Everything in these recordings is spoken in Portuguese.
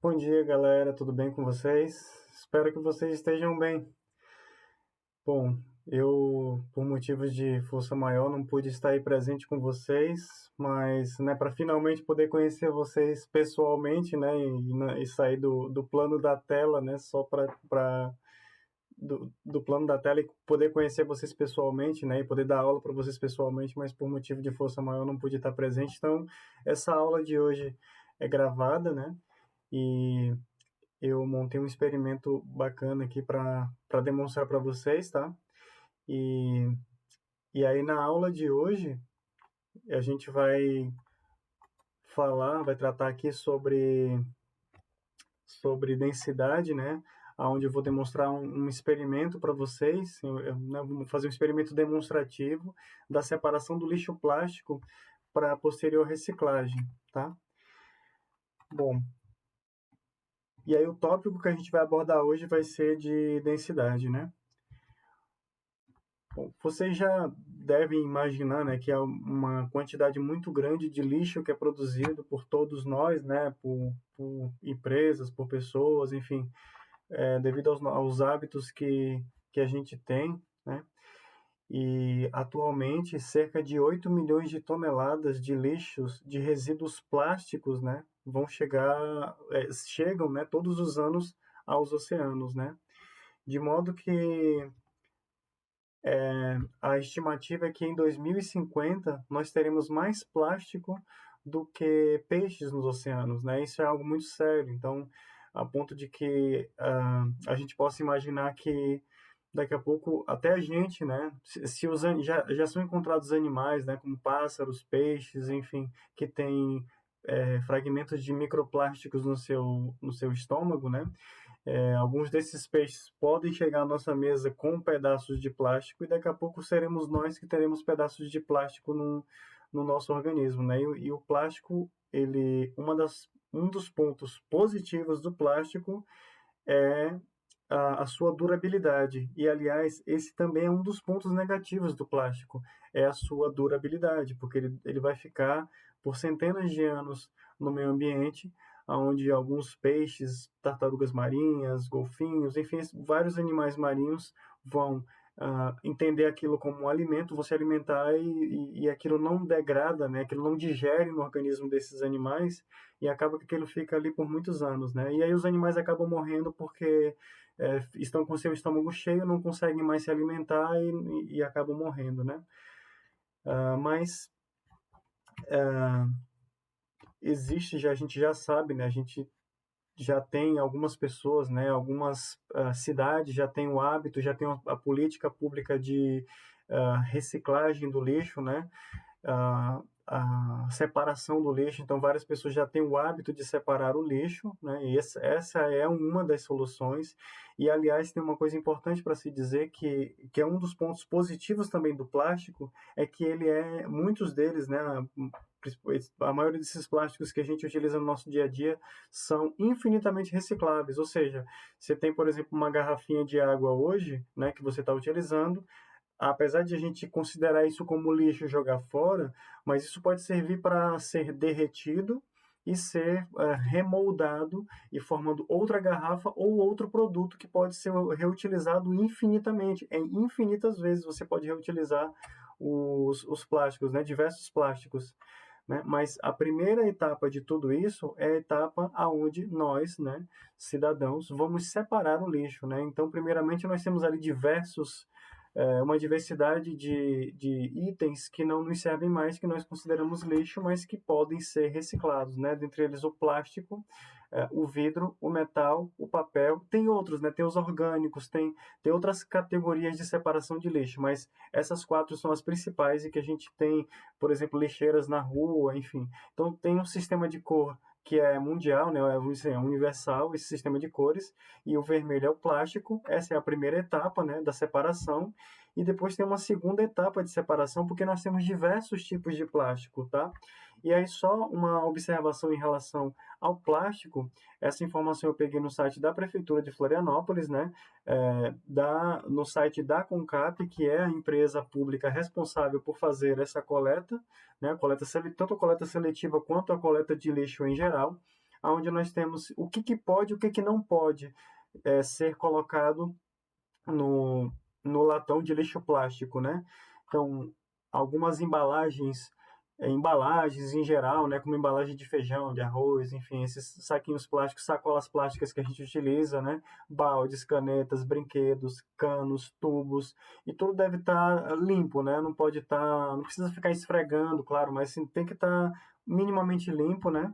Bom dia, galera. Tudo bem com vocês? Espero que vocês estejam bem. Bom, eu, por motivos de força maior, não pude estar aí presente com vocês, mas, né, para finalmente poder conhecer vocês pessoalmente, né, e sair do plano da tela, né, só para do plano da tela e poder conhecer vocês pessoalmente, né, e poder dar aula para vocês pessoalmente, mas por motivo de força maior não pude estar presente. Então, essa aula de hoje é gravada, né? E eu montei um experimento bacana aqui para demonstrar para vocês, tá? E, e aí na aula de hoje a gente vai tratar aqui sobre densidade, né? Onde eu vou demonstrar um experimento para vocês. Né, vou fazer um experimento demonstrativo da separação do lixo plástico para posterior reciclagem, tá? Bom, e aí o tópico que a gente vai abordar hoje vai ser de densidade, né? Bom, vocês já devem imaginar, né, que há uma quantidade muito grande de lixo que é produzido por todos nós, né, por empresas, por pessoas, enfim, devido aos hábitos que a gente tem, né, e atualmente cerca de 8 milhões de toneladas de lixos, de resíduos plásticos, né, chegam, né, todos os anos aos oceanos, né, de modo que a estimativa é que em 2050 nós teremos mais plástico do que peixes nos oceanos, né? Isso é algo muito sério. Então, a ponto de que a gente possa imaginar que daqui a pouco até a gente, né? Se já são encontrados animais, né? Como pássaros, peixes, enfim, que têm fragmentos de microplásticos no seu estômago, né? Alguns desses peixes podem chegar à nossa mesa com pedaços de plástico e daqui a pouco seremos nós que teremos pedaços de plástico no nosso organismo, né? E o plástico, um dos pontos positivos do plástico é a sua durabilidade. E, aliás, esse também é um dos pontos negativos do plástico, é a sua durabilidade, porque ele vai ficar por centenas de anos no meio ambiente, onde alguns peixes, tartarugas marinhas, golfinhos, enfim, vários animais marinhos vão entender aquilo como um alimento, vão se alimentar e aquilo não degrada, né? Aquilo não digere no organismo desses animais e acaba que aquilo fica ali por muitos anos, né? E aí os animais acabam morrendo porque estão com seu estômago cheio, não conseguem mais se alimentar e acabam morrendo, né? Mas a gente já sabe, né? A gente já tem algumas pessoas, né? Algumas cidades já têm o hábito, já tem a política pública de reciclagem do lixo, né? A separação do lixo. Então, várias pessoas já têm o hábito de separar o lixo, né? E essa é uma das soluções. E, aliás, tem uma coisa importante para se dizer que é um dos pontos positivos também do plástico, é que muitos deles, né? A maioria desses plásticos que a gente utiliza no nosso dia a dia são infinitamente recicláveis. Ou seja, você tem, por exemplo, uma garrafinha de água hoje, né, que você está utilizando, apesar de a gente considerar isso como lixo e jogar fora, mas isso pode servir para ser derretido e ser remoldado e formando outra garrafa ou outro produto que pode ser reutilizado infinitamente. Em infinitas vezes você pode reutilizar os plásticos, né? Diversos plásticos. Né? Mas a primeira etapa de tudo isso é a etapa aonde nós, né, cidadãos, vamos separar o lixo. Né? Então, primeiramente, nós temos ali uma diversidade de itens que não nos servem mais, que nós consideramos lixo, mas que podem ser reciclados, né? Dentre eles o plástico, o vidro, o metal, o papel, tem outros, né? Tem os orgânicos, tem outras categorias de separação de lixo, mas essas quatro são as principais e que a gente tem, por exemplo, lixeiras na rua, enfim. Então tem um sistema de cor que é mundial, né, é universal, esse sistema de cores, e o vermelho é o plástico, essa é a primeira etapa, né, da separação, e depois tem uma segunda etapa de separação, porque nós temos diversos tipos de plástico, tá? E aí só uma observação em relação ao plástico, essa informação eu peguei no site da Prefeitura de Florianópolis, né, no site da Concap, que é a empresa pública responsável por fazer essa coleta, né, tanto a coleta seletiva quanto a coleta de lixo em geral. onde nós temos o que pode e o que não pode ser colocado no latão de lixo plástico, né? Então, algumas embalagens em geral, né, como embalagem de feijão, de arroz, enfim, esses saquinhos plásticos, sacolas plásticas que a gente utiliza, né, baldes, canetas, brinquedos, canos, tubos, e tudo deve estar limpo, né? Não pode estar, não precisa ficar esfregando, claro, mas sim, tem que estar minimamente limpo, né?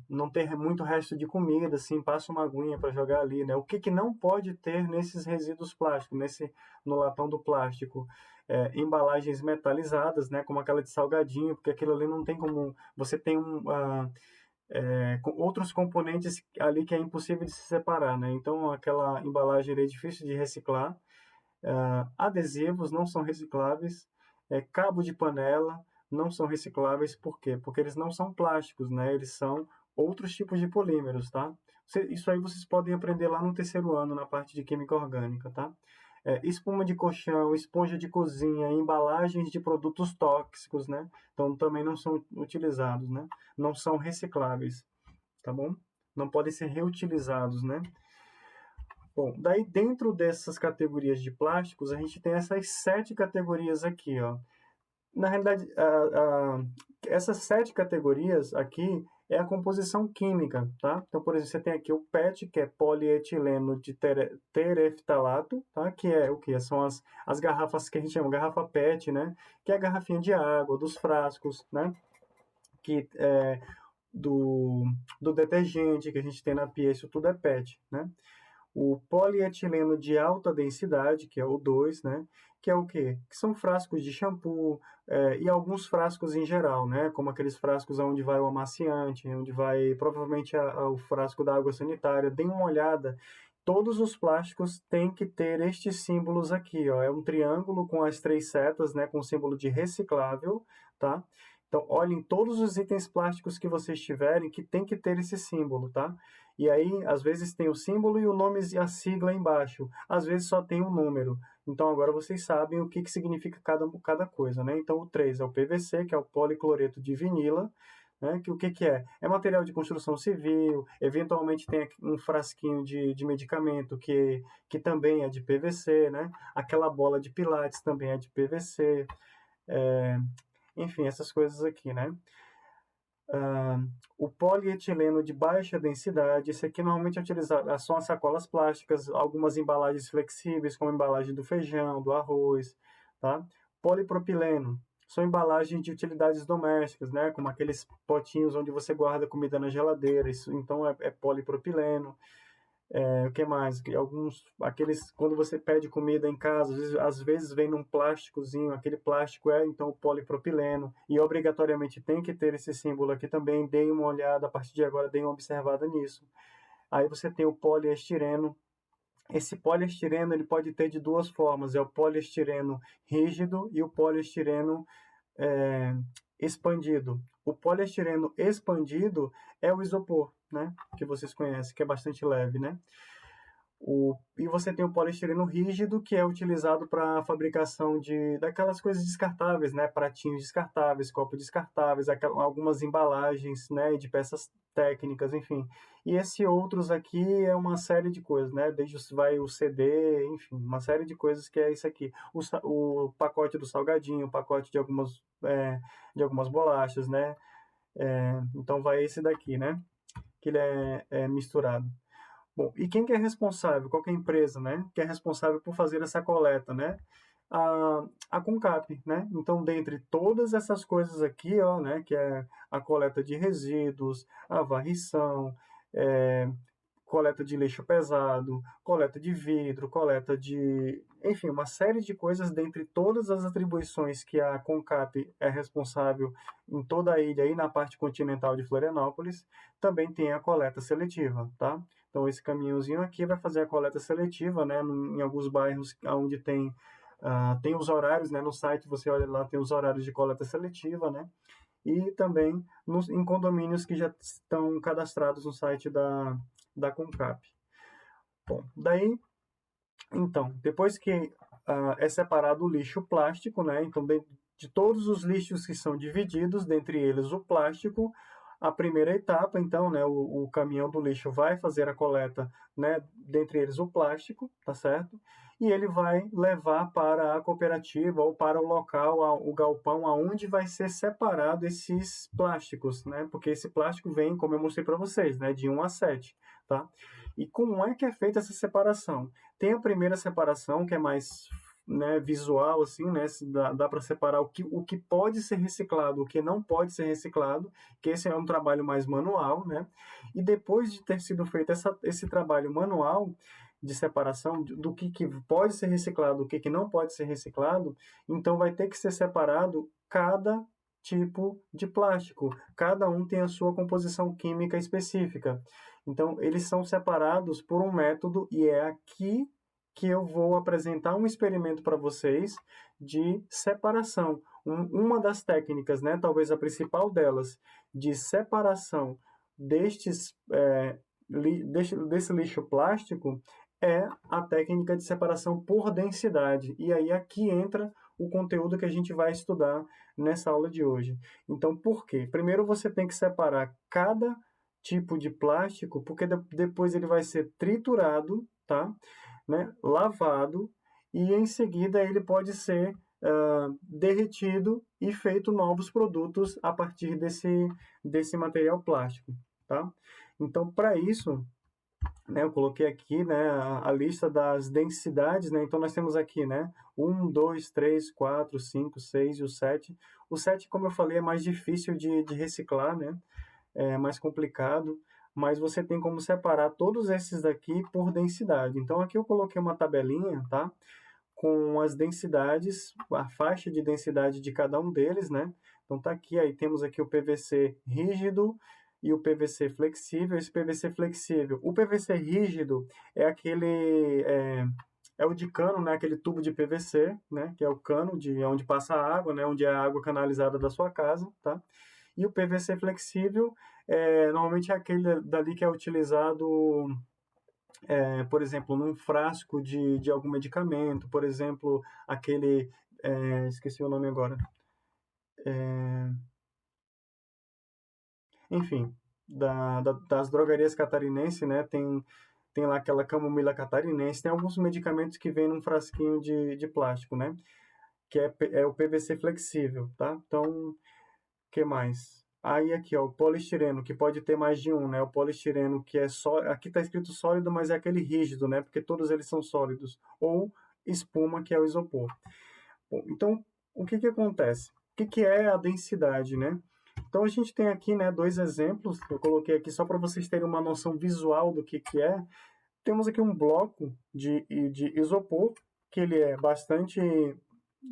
Não ter muito resto de comida, assim, passa uma aguinha para jogar ali, né? O que não pode ter nesses resíduos plásticos, no latão do plástico? Embalagens metalizadas, né? Como aquela de salgadinho, porque aquilo ali não tem como... Você tem outros componentes ali que é impossível de se separar, né? Então, aquela embalagem ali é difícil de reciclar. Adesivos não são recicláveis, cabo de panela não são recicláveis, por quê? Porque eles não são plásticos, né? Eles são outros tipos de polímeros, tá? Isso aí vocês podem aprender lá no terceiro ano, na parte de química orgânica, tá? Espuma de colchão, esponja de cozinha, embalagens de produtos tóxicos, né? Então também não são utilizados, né? Não são recicláveis, tá bom? Não podem ser reutilizados, né? Bom, daí dentro dessas categorias de plásticos, a gente tem essas 7 categorias aqui, ó. Na realidade, essas 7 categorias aqui é a composição química, tá? Então, por exemplo, você tem aqui o PET, que é polietileno de tereftalato, tá? Que é o que? São as garrafas que a gente chama garrafa PET, né? Que é a garrafinha de água, dos frascos, né? Que do detergente que a gente tem na pia, isso tudo é PET, né? O polietileno de alta densidade, que é o 2, né? Que é o quê? Que são frascos de shampoo e alguns frascos em geral, né? Como aqueles frascos onde vai o amaciante, onde vai provavelmente o frasco da água sanitária. Dê uma olhada. Todos os plásticos têm que ter estes símbolos aqui, ó. É um triângulo com as 3 setas, né? Com o símbolo de reciclável, tá? Então, olhem todos os itens plásticos que vocês tiverem que tem que ter esse símbolo, tá? E aí, às vezes tem o símbolo e o nome e a sigla embaixo. Às vezes só tem um número. Então, agora vocês sabem o que significa cada coisa, né? Então, o 3 é o PVC, que é o policloreto de vinila, né? Que o que é? É material de construção civil, eventualmente tem um frasquinho de medicamento que também é de PVC, né? Aquela bola de pilates também é de PVC. Enfim, essas coisas aqui, né? O polietileno de baixa densidade, esse aqui normalmente é utilizado, são as sacolas plásticas, algumas embalagens flexíveis, como a embalagem do feijão, do arroz, tá? Polipropileno, são embalagens de utilidades domésticas, né? Como aqueles potinhos onde você guarda comida na geladeira, isso então é polipropileno. O que mais? Quando você pede comida em casa, às vezes vem num plásticozinho, aquele plástico é então o polipropileno, e obrigatoriamente tem que ter esse símbolo aqui também. Deem uma olhada, a partir de agora, deem uma observada nisso. Aí você tem o poliestireno. Esse poliestireno ele pode ter de duas formas: é o poliestireno rígido e o poliestireno é, expandido. O poliestireno expandido é o isopor, né? Que vocês conhecem, que é bastante leve, né? E você tem o poliestireno rígido, que é utilizado para a fabricação daquelas coisas descartáveis, né? Pratinhos descartáveis, copos descartáveis, algumas embalagens, né? De peças técnicas, enfim. E esse outros aqui é uma série de coisas, né? Desde vai o CD, enfim, uma série de coisas que é isso aqui. O pacote do salgadinho, o pacote de algumas bolachas, né? Então vai esse daqui, né? Que ele é misturado. Bom, e quem que é responsável? Qual que é a empresa, né? Que é responsável por fazer essa coleta, né? A Concap, né? Então, dentre todas essas coisas aqui, ó, né? Que é a coleta de resíduos, a varrição, coleta de lixo pesado, coleta de vidro, enfim, uma série de coisas dentre todas as atribuições que a Concap é responsável em toda a ilha e na parte continental de Florianópolis, também tem a coleta seletiva, tá? Então, esse caminhãozinho aqui vai fazer a coleta seletiva, né? Em alguns bairros onde tem os horários, né? No site você olha lá, tem os horários de coleta seletiva, né? E também em condomínios que já estão cadastrados no site da Concap. Bom, daí, então, depois que é separado o lixo plástico, né? Então, de todos os lixos que são divididos, dentre eles o plástico, a primeira etapa, então, né, o caminhão do lixo vai fazer a coleta, né, dentre eles o plástico, tá certo? E ele vai levar para a cooperativa ou para o local, o galpão, aonde vai ser separado esses plásticos, né? Porque esse plástico vem, como eu mostrei para vocês, né, de 1 a 7, tá? E como é que é feita essa separação? Tem a primeira separação, que é mais, né, visual, assim, né? Dá para separar o que pode ser reciclado, o que não pode ser reciclado, que esse é um trabalho mais manual, né? E depois de ter sido feito esse trabalho manual de separação do que pode ser reciclado, o que não pode ser reciclado, então vai ter que ser separado cada tipo de plástico. Cada um tem a sua composição química específica. Então, eles são separados por um método e é aqui que eu vou apresentar um experimento para vocês de separação. Uma das técnicas, né, talvez a principal delas, de separação desse lixo plástico é a técnica de separação por densidade. E aí aqui entra o conteúdo que a gente vai estudar nessa aula de hoje. Então, por quê? Primeiro você tem que separar cada tipo de plástico, porque depois ele vai ser triturado, tá? Né? Lavado, e em seguida ele pode ser derretido e feito novos produtos a partir desse material plástico, tá? Então, para isso, né, eu coloquei aqui, né, a lista das densidades, né? Então nós temos aqui, né, 2, 3, 4, 5, 6 e o 7. O 7, como eu falei, é mais difícil de reciclar, né? É mais complicado, mas você tem como separar todos esses daqui por densidade. Então aqui eu coloquei uma tabelinha, tá? Com as densidades, a faixa de densidade de cada um deles, né? Então tá aqui, aí temos aqui o PVC rígido e o PVC flexível. Esse PVC flexível, o PVC rígido é é o de cano, né? Aquele tubo de PVC, né? Que é o cano de onde passa a água, né? Onde é a água canalizada da sua casa, tá? E o PVC flexível normalmente é aquele dali que é utilizado por exemplo, num frasco de algum medicamento, por exemplo, esqueci o nome agora, enfim, das drogarias catarinenses, né, tem lá aquela camomila catarinense, tem alguns medicamentos que vêm num frasquinho de plástico, né, que é o PVC flexível, tá? Então, o que mais? Aí aqui, ó, o poliestireno, que pode ter mais de um, né? O poliestireno que é só, aqui está escrito sólido, mas é aquele rígido, né? Porque todos eles são sólidos. Ou espuma, que é o isopor. Bom, então, o que acontece? O que é a densidade, né? Então, a gente tem aqui, né, dois exemplos. Eu coloquei aqui só para vocês terem uma noção visual do que é. Temos aqui um bloco de isopor, que ele é bastante...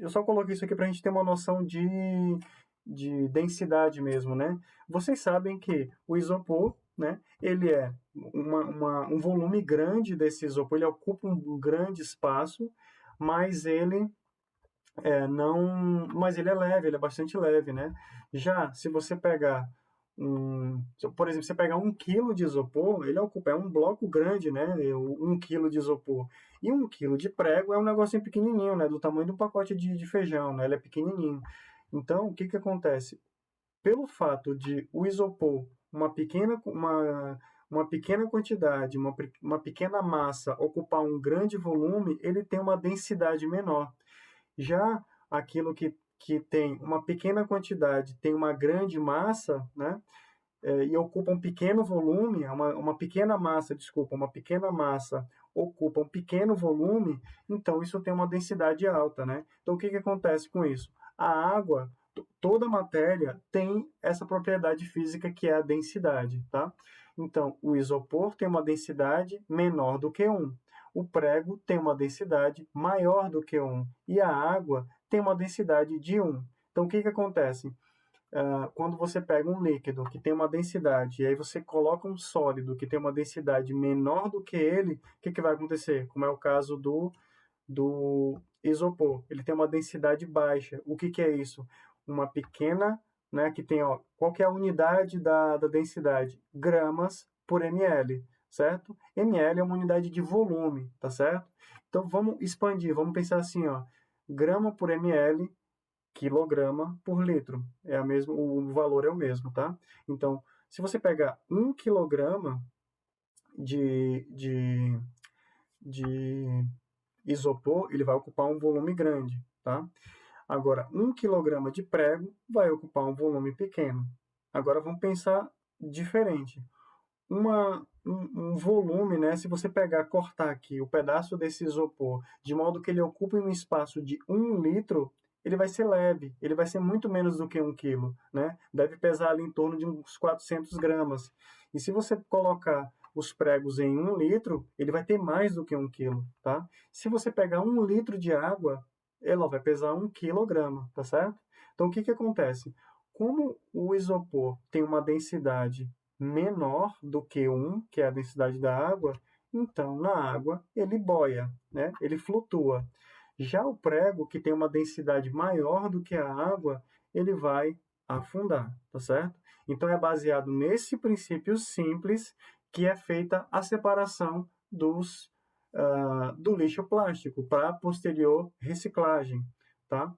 Eu só coloquei isso aqui para a gente ter uma noção de densidade mesmo, né? Vocês sabem que o isopor, né, ele é um volume grande desse isopor, ele ocupa um grande espaço, mas ele mas ele é leve, ele é bastante leve, né? Já se você pegar por exemplo, você pegar 1 quilo de isopor, ele ocupa, é um bloco grande, né? 1 quilo de isopor. E 1 quilo de prego é um negocinho pequenininho, né? Do tamanho de um pacote de feijão, né? Ele é pequenininho. Então, o que acontece? Pelo fato de o isopor, uma pequena quantidade, uma pequena massa ocupar um grande volume, ele tem uma densidade menor. Já aquilo que tem uma pequena quantidade, tem uma grande massa, né? E ocupa um pequeno volume, uma pequena massa, desculpa, uma pequena massa ocupa um pequeno volume, então isso tem uma densidade alta, né? Então o que acontece com isso? A água, toda matéria tem essa propriedade física que é a densidade, tá? Então o isopor tem uma densidade menor do que 1. O prego tem uma densidade maior do que 1 e a água tem uma densidade de 1. Então o que acontece? Quando você pega um líquido que tem uma densidade e aí você coloca um sólido que tem uma densidade menor do que ele, o que vai acontecer? Como é o caso do isopor. Ele tem uma densidade baixa. O que é isso? Uma pequena, né, que tem, ó, qual que é a unidade da densidade? Gramas por ml, certo? ml é uma unidade de volume, tá certo? Então vamos expandir, vamos pensar assim, ó, grama por ml, quilograma por litro. O valor é o mesmo, tá? Então, Se você pegar 1 quilograma de, de isopor, ele vai ocupar um volume grande, tá? Agora, 1 quilograma de prego vai ocupar um volume pequeno. Agora vamos pensar diferente. Um volume, né? Se você pegar, cortar aqui o pedaço desse isopor, de modo que ele ocupe um espaço de 1 litro, ele vai ser leve, ele vai ser muito menos do que 1 quilo, né? Deve pesar ali em torno de uns 400 gramas. E se você colocar os pregos em 1 litro, ele vai ter mais do que 1 quilo, tá? Se você pegar 1 litro de água, ela vai pesar 1 quilograma, tá certo? Então, o que que acontece? Como o isopor tem uma densidade menor do que 1, que é a densidade da água, então na água ele boia, né? Ele flutua. Já o prego, que tem uma densidade maior do que a água, ele vai afundar, tá certo? Então é baseado nesse princípio simples que é feita a separação do lixo plástico para posterior reciclagem, tá?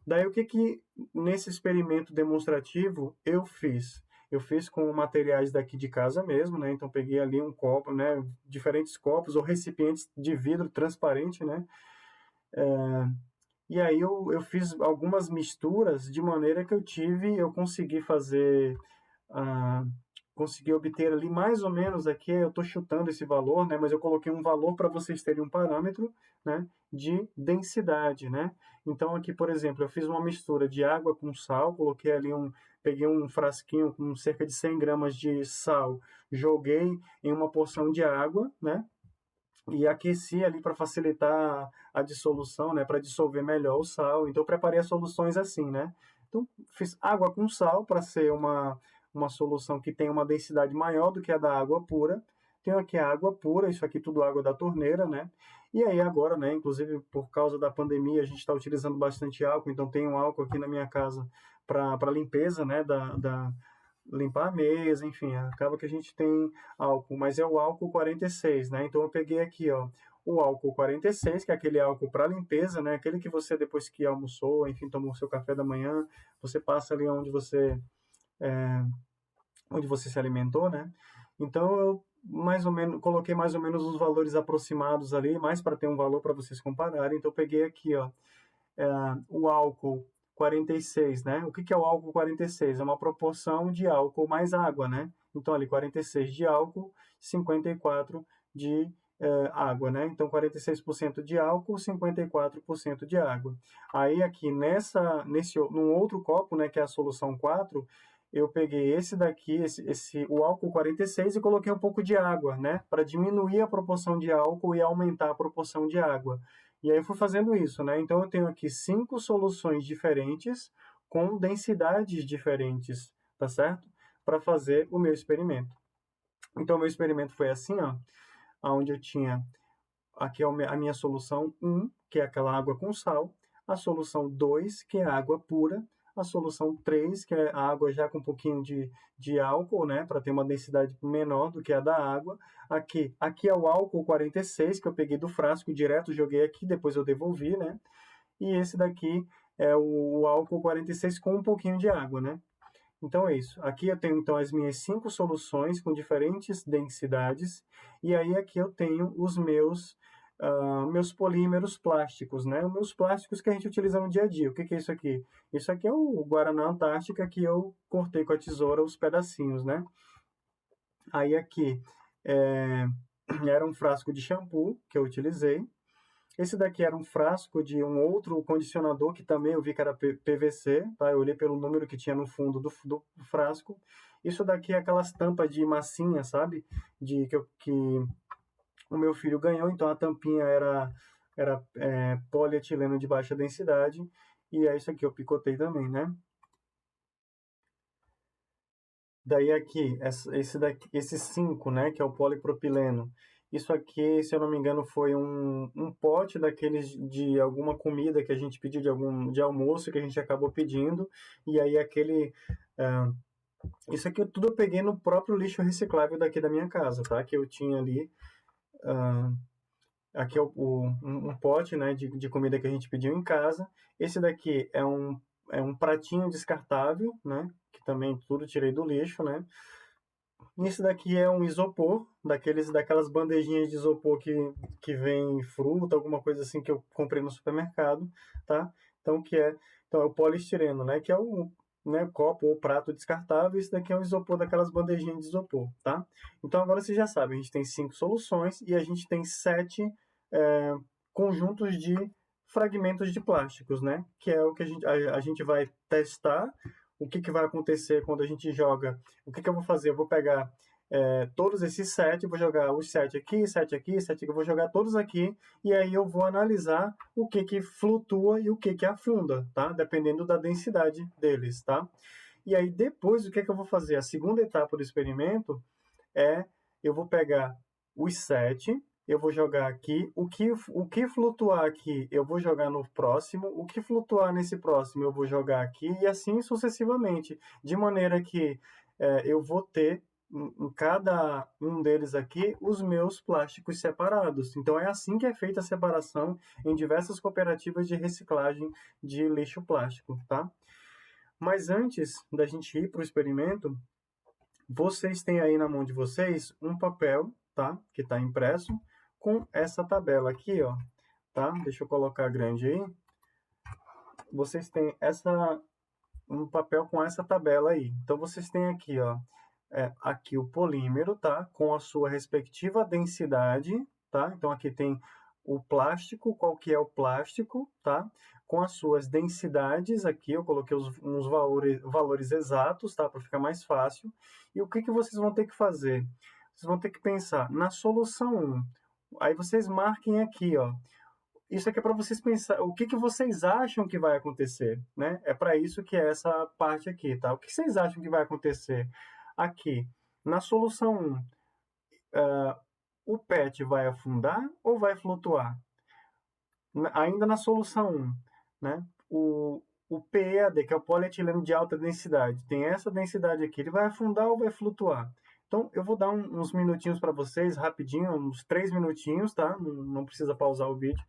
Daí o que que nesse experimento demonstrativo eu fiz? Eu fiz com materiais daqui de casa mesmo, né? Então peguei ali um copo, né? Diferentes copos ou recipientes de vidro transparente, né? E aí eu fiz algumas misturas de maneira que eu consegui fazer, ah, consegui obter ali mais ou menos aqui, eu estou chutando esse valor, né? Mas eu coloquei um valor para vocês terem um parâmetro, né? De densidade, né? Então aqui, por exemplo, eu fiz uma mistura de água com sal, coloquei ali peguei um frasquinho com cerca de 100 gramas de sal, joguei em uma porção de água, né? E aqueci ali para facilitar a dissolução, né, para dissolver melhor o sal. Então, eu preparei as soluções assim, né? Então, fiz água com sal para ser uma solução que tem uma densidade maior do que a da água pura. Tenho aqui a água pura, isso aqui tudo água da torneira, né? E aí agora, né, inclusive por causa da pandemia, a gente está utilizando bastante álcool, então tenho álcool aqui na minha casa para limpeza, né, limpar a mesa, enfim, acaba que a gente tem álcool, mas é o álcool 46, né? Então eu peguei aqui, ó, o álcool 46, que é aquele álcool para limpeza, né? Aquele que você depois que almoçou, enfim, tomou o seu café da manhã, você passa ali onde você se alimentou, né? Então eu mais ou menos coloquei mais ou menos os valores aproximados ali, mais para ter um valor para vocês compararem. Então eu peguei aqui, ó, o álcool 46, né? O que que é o álcool 46? É uma proporção de álcool mais água, né? Então, ali, 46 de álcool, 54 de água, né? Então, 46% de álcool, 54% de água. Aí, aqui, num outro copo, né, que é a solução 4, eu peguei esse daqui, o álcool 46 e coloquei um pouco de água, né? Para diminuir a proporção de álcool e aumentar a proporção de água. E aí eu fui fazendo isso, né? Então eu tenho aqui 5 soluções diferentes com densidades diferentes, tá certo? Para fazer o meu experimento. Então o meu experimento foi assim, ó, onde eu tinha aqui a minha solução 1, que é aquela água com sal, a solução 2, que é a água pura, a solução 3, que é a água já com um pouquinho de álcool, né, para ter uma densidade menor do que a da água. Aqui é o álcool 46, que eu peguei do frasco direto, joguei aqui, depois eu devolvi, né? E esse daqui é o álcool 46 com um pouquinho de água, né? Então é isso. Aqui eu tenho então as minhas 5 soluções com diferentes densidades, e aí aqui eu tenho os meus polímeros plásticos, né? Os meus plásticos que a gente utiliza no dia a dia. O que que é isso aqui? Isso aqui é o Guaraná Antártica que eu cortei com a tesoura os pedacinhos, né? Aí aqui é, era um frasco de shampoo que eu utilizei. Esse daqui era um frasco de um outro condicionador que também eu vi que era PVC, tá? Eu olhei pelo número que tinha no fundo do frasco. Isso daqui é aquelas tampas de massinha, sabe? Que o meu filho ganhou, então a tampinha era polietileno de baixa densidade. E é isso aqui, eu picotei também, né? Daí aqui, esses 5, né, que é o polipropileno. Isso aqui, se eu não me engano, foi um pote daqueles de alguma comida que a gente pediu de almoço que a gente acabou pedindo. E aí ah, isso aqui tudo eu peguei no próprio lixo reciclável daqui da minha casa, tá? Que eu tinha ali. ah, Aqui é um pote, né, de comida que a gente pediu em casa. Esse daqui é um pratinho descartável, né, que também tudo tirei do lixo, né? Isso daqui é um isopor, daquelas bandejinhas de isopor que vem fruta, alguma coisa assim que eu comprei no supermercado, tá? Então é o poliestireno, né? Que é o, né, copo ou prato descartável. Isso daqui é um isopor daquelas bandejinhas de isopor, tá? Então agora você já sabe, a gente tem 5 soluções e a gente tem 7 é, conjuntos de fragmentos de plásticos, né? Que é o que a gente vai testar. O que, que vai acontecer quando a gente joga? O que, que eu vou fazer? Eu vou pegar todos esses 7, vou jogar os 7 aqui, 7 aqui, 7 aqui, eu vou jogar todos aqui, e aí eu vou analisar o que, que flutua e o que, que afunda, tá? Dependendo da densidade deles, tá? E aí depois, o que, que eu vou fazer? A segunda etapa do experimento é, eu vou pegar os 7, eu vou jogar aqui, o que flutuar aqui eu vou jogar no próximo, o que flutuar nesse próximo eu vou jogar aqui, e assim sucessivamente, de maneira que eu vou ter em cada um deles aqui os meus plásticos separados. Então é assim que é feita a separação em diversas cooperativas de reciclagem de lixo plástico, tá? Mas antes da gente ir para o experimento, vocês têm aí na mão de vocês um papel, tá? Que está impresso com essa tabela aqui, ó, tá? Deixa eu colocar grande aí. Vocês têm um papel com essa tabela aí. Então vocês têm aqui, ó, aqui o polímero, tá? Com a sua respectiva densidade, tá? Então aqui tem o plástico, qual que é o plástico, tá? Com as suas densidades aqui, eu coloquei uns valores exatos, tá? Para ficar mais fácil. E o que, que vocês vão ter que fazer? Vocês vão ter que pensar na solução 1. Aí vocês marquem aqui, ó. Isso aqui é para vocês pensar, o que, que vocês acham que vai acontecer, né? É para isso que é essa parte aqui, tá? O que vocês acham que vai acontecer aqui? Na solução 1, o PET vai afundar ou vai flutuar? Ainda na solução 1, né? O PEAD, que é o polietileno de alta densidade, tem essa densidade aqui, ele vai afundar ou vai flutuar? Então, eu vou dar uns minutinhos para vocês, rapidinho, uns 3 minutinhos, tá? Não precisa pausar o vídeo.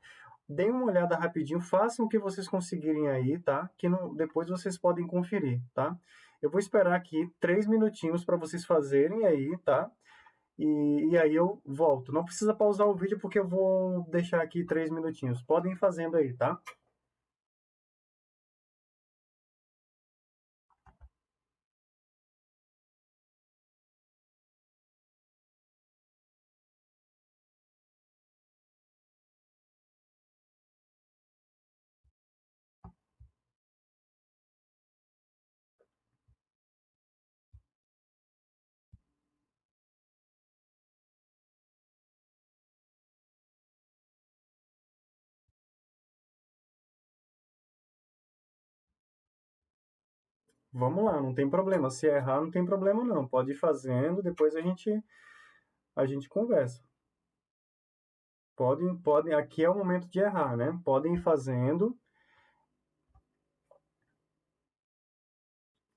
Deem uma olhada rapidinho, façam o que vocês conseguirem aí, tá? Que depois vocês podem conferir, tá? Eu vou esperar aqui 3 minutinhos para vocês fazerem aí, tá? E aí eu volto. Não precisa pausar o vídeo porque eu vou deixar aqui 3 minutinhos. Podem ir fazendo aí, tá? Vamos lá, não tem problema. Se errar, não tem problema não. Pode ir fazendo, depois a gente conversa. Podem, aqui é o momento de errar, né? Podem ir fazendo,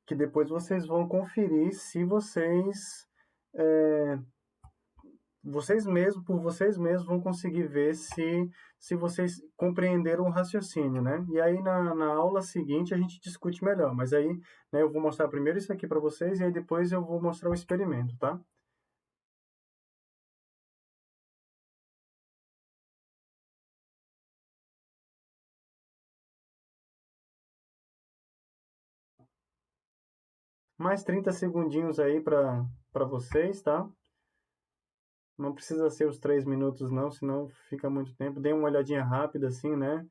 que depois vocês vão conferir se vocês mesmos, por vocês mesmos, vão conseguir ver se vocês compreenderam o raciocínio, né? E aí na aula seguinte a gente discute melhor, mas aí, né, eu vou mostrar primeiro isso aqui para vocês e aí depois eu vou mostrar o experimento, tá? Mais 30 segundinhos aí para vocês, tá? Não precisa ser os 3 minutos não, senão fica muito tempo. Dê uma olhadinha rápida assim, né?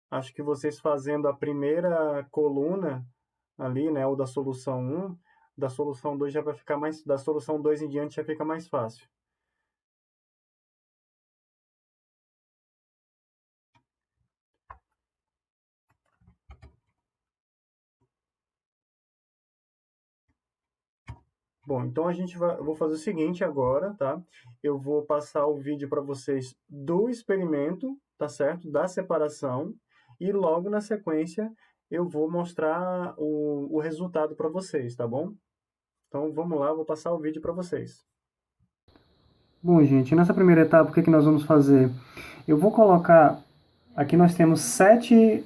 Acho que vocês fazendo a primeira coluna ali, né, o da solução 1, da solução 2 já vai ficar mais, da solução 2 em diante já fica mais fácil. Bom, então eu vou fazer o seguinte agora, tá? Eu vou passar o vídeo para vocês do experimento, tá certo? Da separação, e logo na sequência eu vou mostrar o resultado para vocês, tá bom? Então vamos lá, eu vou passar o vídeo para vocês. Bom, gente, nessa primeira etapa, o que nós vamos fazer? Eu vou colocar, aqui nós temos 7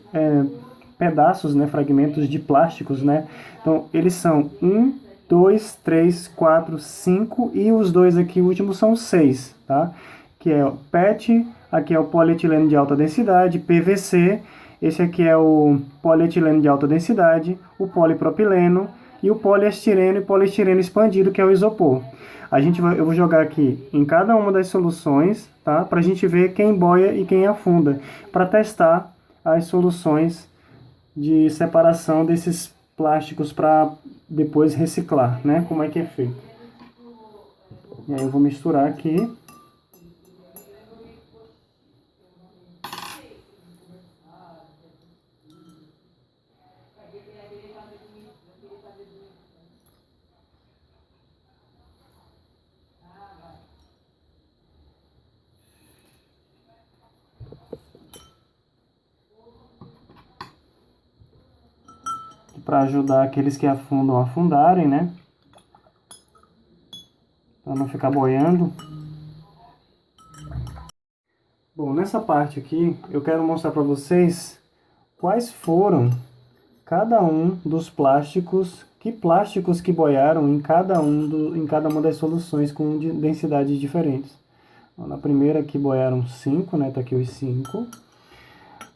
pedaços, né, fragmentos de plásticos, né? Então, eles são 1, 2, 3, 4, 5 e os dois aqui últimos são 6, tá? Que é o PET, aqui é o polietileno de alta densidade, PVC, esse aqui é o polietileno de alta densidade, o polipropileno e o poliestireno e poliestireno expandido, que é o isopor. Eu vou jogar aqui em cada uma das soluções, tá? Para a gente ver quem boia e quem afunda, para testar as soluções de separação desses plásticos para depois reciclar, né? Como é que é feito. E aí eu vou misturar aqui. Para ajudar aqueles que afundam a afundarem, né? Para não ficar boiando. Bom, nessa parte aqui eu quero mostrar para vocês quais foram cada um dos plásticos, que plásticos que boiaram em em cada uma das soluções com densidades diferentes. Então, na primeira aqui boiaram 5, né? Tá aqui os 5.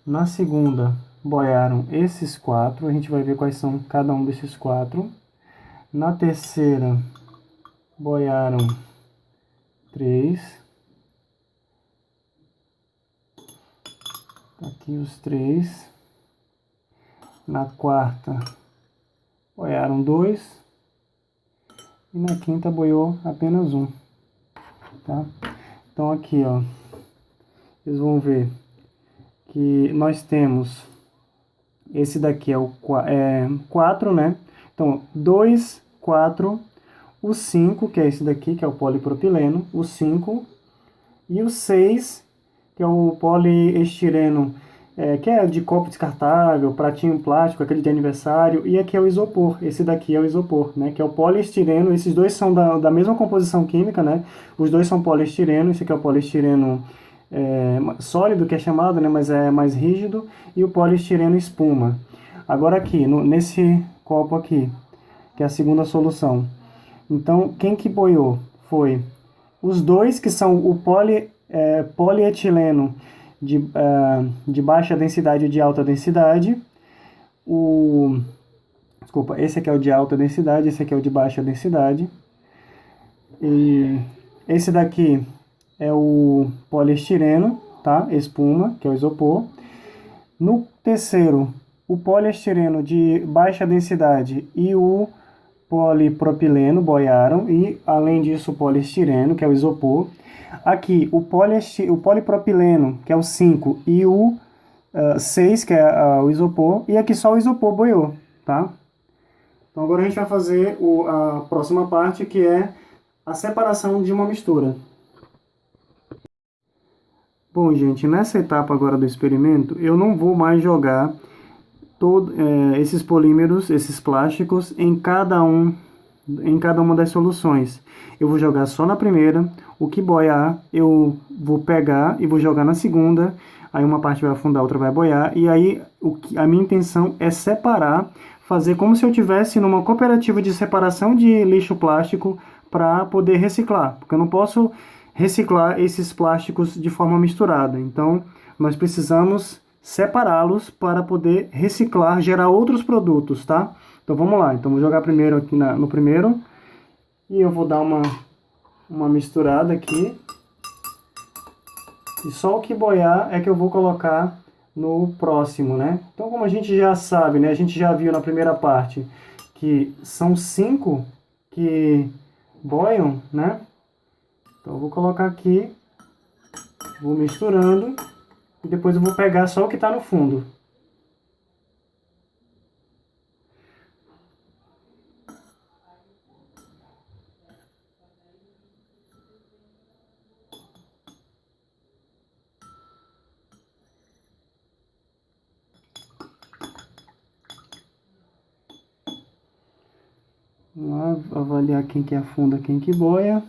Na segunda boiaram esses 4, a gente vai ver quais são cada um desses 4. Na terceira boiaram 3. Aqui os 3. Na quarta boiaram 2. E na quinta boiou apenas 1. Tá? Então aqui, ó, vocês vão ver que nós temos esse daqui é o 4, né? Então, 2, 4, o 5, que é esse daqui, que é o polipropileno, o 5, e o 6, que é o poliestireno, que é de copo descartável, pratinho plástico, aquele de aniversário, e aqui é o isopor, esse daqui é o isopor, né? Que é o poliestireno, esses dois são da mesma composição química, né? Os dois são poliestireno, esse aqui é o poliestireno sólido, que é chamado, né, mas é mais rígido, e o poliestireno espuma. Agora aqui, nesse copo aqui, que é a segunda solução. Então, quem que boiou? Foi os dois que são o polietileno de baixa densidade e de alta densidade. Desculpa, esse aqui é o de alta densidade, esse aqui é o de baixa densidade. E esse daqui é o poliestireno, tá? Espuma, que é o isopor. No terceiro, o poliestireno de baixa densidade e o polipropileno boiaram, e além disso o poliestireno, que é o isopor. Aqui, o polipropileno, que é o 5, e o 6, que é o isopor, e aqui só o isopor boiou, tá? Então agora a gente vai fazer a próxima parte, que é a separação de uma mistura. Bom, gente, nessa etapa agora do experimento, eu não vou mais jogar esses polímeros, esses plásticos, em cada uma das soluções. Eu vou jogar só na primeira, o que boiar eu vou pegar e vou jogar na segunda, aí uma parte vai afundar, a outra vai boiar, e aí a minha intenção é separar, fazer como se eu estivesse numa cooperativa de separação de lixo plástico para poder reciclar, porque eu não posso reciclar esses plásticos de forma misturada. Então, nós precisamos separá-los para poder reciclar, gerar outros produtos, tá? Então, vamos lá. Então, vou jogar primeiro aqui no primeiro. E eu vou dar uma misturada aqui. E só o que boiar é que eu vou colocar no próximo, né? Então, como a gente já sabe, né? A gente já viu na primeira parte que são 5 que boiam, né? Então eu vou colocar aqui, vou misturando e depois eu vou pegar só o que está no fundo. Vamos lá, avaliar quem que afunda, quem que boia.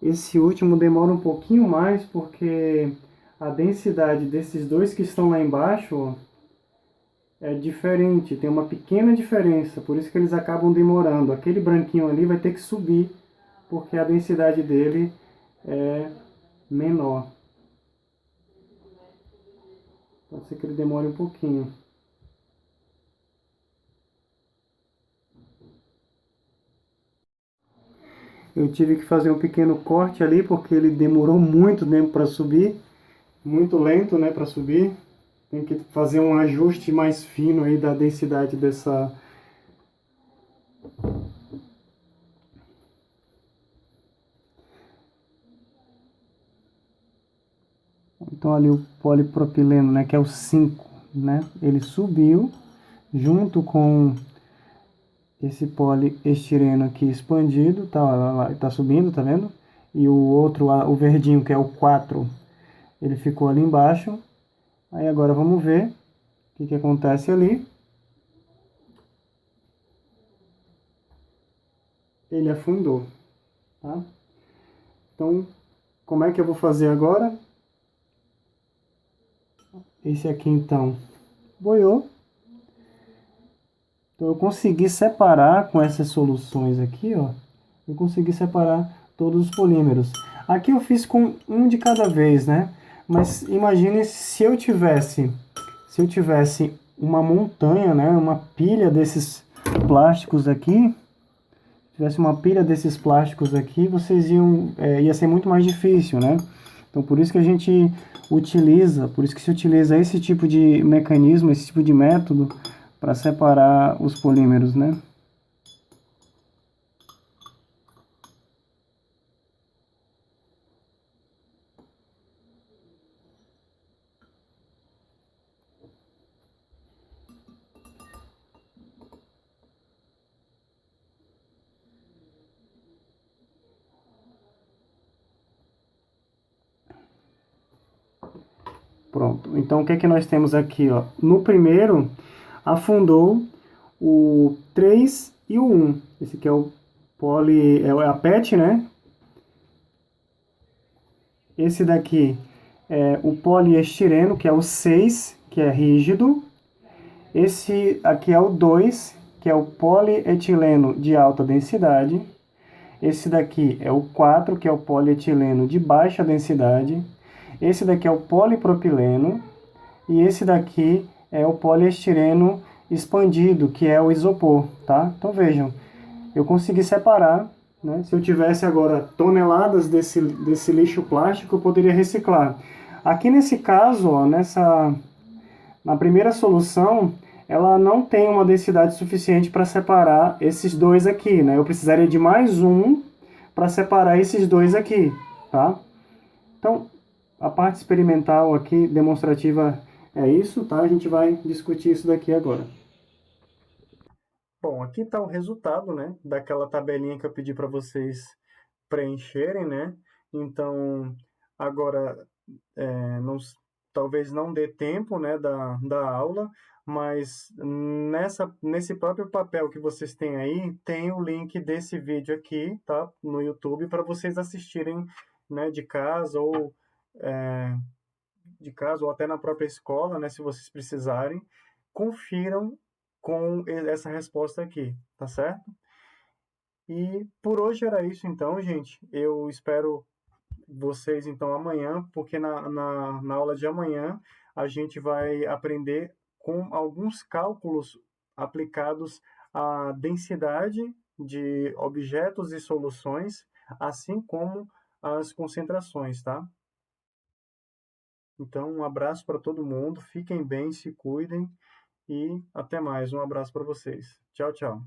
Esse último demora um pouquinho mais porque a densidade desses dois que estão lá embaixo, ó, é diferente, tem uma pequena diferença, por isso que eles acabam demorando. Aquele branquinho ali vai ter que subir, porque a densidade dele é menor. Pode ser que ele demore um pouquinho. Eu tive que fazer um pequeno corte ali, porque ele demorou muito tempo para subir, muito lento, né, para subir. Tem que fazer um ajuste mais fino aí da densidade dessa. Então ali o polipropileno, né, que é o 5, né, ele subiu junto com esse poliestireno aqui expandido, tá subindo, tá vendo? E o outro, o verdinho, que é o 4, ele ficou ali embaixo. Aí agora vamos ver o que acontece ali. Ele afundou, tá? Então, como é que eu vou fazer agora? Esse aqui então boiou. Então eu consegui separar com essas soluções aqui, ó. Eu consegui separar todos os polímeros. Aqui eu fiz com um de cada vez, né? Mas imagine se eu tivesse uma montanha, né? Uma pilha desses plásticos aqui. Tivesse uma pilha desses plásticos aqui, ia ser muito mais difícil, né? Então por isso que a gente por isso que se utiliza esse tipo de mecanismo, esse tipo de método para separar os polímeros, né? Pronto. Então o que é que nós temos aqui, ó? No primeiro afundou o 3 e o 1. Esse aqui é o é a PET, né? Esse daqui é o poliestireno, que é o 6, que é rígido. Esse aqui é o 2, que é o polietileno de alta densidade. Esse daqui é o 4, que é o polietileno de baixa densidade. Esse daqui é o polipropileno. E esse daqui é o poliestireno expandido, que é o isopor, tá? Então vejam, eu consegui separar, né? Se eu tivesse agora toneladas desse lixo plástico, eu poderia reciclar. Aqui nesse caso, ó, na primeira solução, ela não tem uma densidade suficiente para separar esses dois aqui, né? Eu precisaria de mais um para separar esses dois aqui, tá? Então, a parte experimental aqui, demonstrativa, é isso, tá? A gente vai discutir isso daqui agora. Bom, aqui está o resultado, né, daquela tabelinha que eu pedi para vocês preencherem, né? Então, agora, não, talvez não dê tempo, né, da aula, mas nesse próprio papel que vocês têm aí, tem o link desse vídeo aqui, tá? No YouTube, para vocês assistirem, né, de casa ou até na própria escola, né, se vocês precisarem, confiram com essa resposta aqui, tá certo? E por hoje era isso então, gente. Eu espero vocês então amanhã, porque na aula de amanhã a gente vai aprender com alguns cálculos aplicados à densidade de objetos e soluções, assim como as concentrações, tá? Então, um abraço para todo mundo, fiquem bem, se cuidem e até mais. Um abraço para vocês. Tchau, tchau.